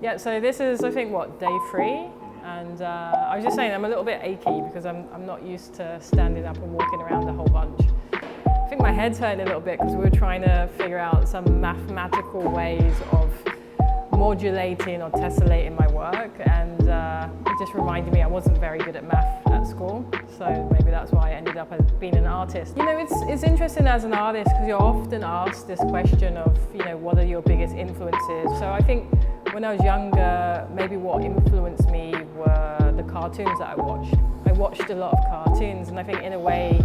Yeah, so this is, I think, what, day 3? And I was just saying I'm a little bit achy because I'm not used to standing up and walking around a whole bunch. I think my head's hurting a little bit because we were trying to figure out some mathematical ways of modulating or tessellating my work, and it just reminded me I wasn't very good at math at school, so maybe that's why I ended up as being an artist. You know, it's interesting as an artist because you're often asked this question of, you know, what are your biggest influences? So I think when I was younger, maybe what influenced me were the cartoons that I watched. I watched a lot of cartoons, and I think in a way,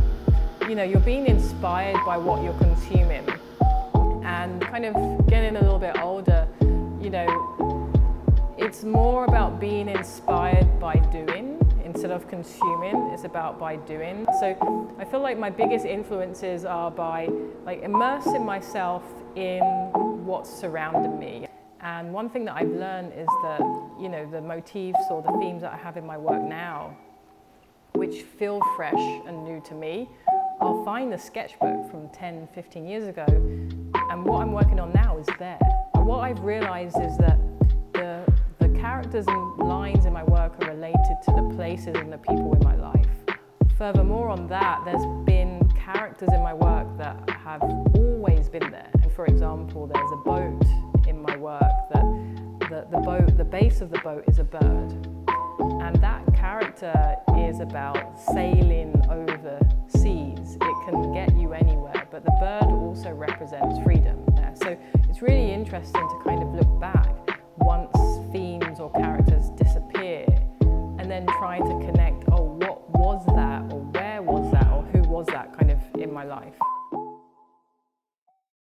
you know, you're being inspired by what you're consuming. And kind of getting a little bit older, you know, it's more about being inspired by doing instead of consuming. It's about by doing. So I feel like my biggest influences are by like immersing myself in what's surrounding me. And one thing that I've learned is that, you know, the motifs or the themes that I have in my work now, which feel fresh and new to me, I'll find the sketchbook from 10, 15 years ago, and what I'm working on now is there. And what I've realized is that the characters and lines in my work are related to the places and the people in my life. Furthermore on that, there's been characters in my work that have always been there. And for example, there's a boat in my work that the base of the boat is a bird. And that character is about sailing over seas. It can get you anywhere, but the bird also represents freedom there. So it's really interesting to kind of look back once themes or characters disappear and then try to connect, oh, what was that, or where was that, or who was that kind of in my life.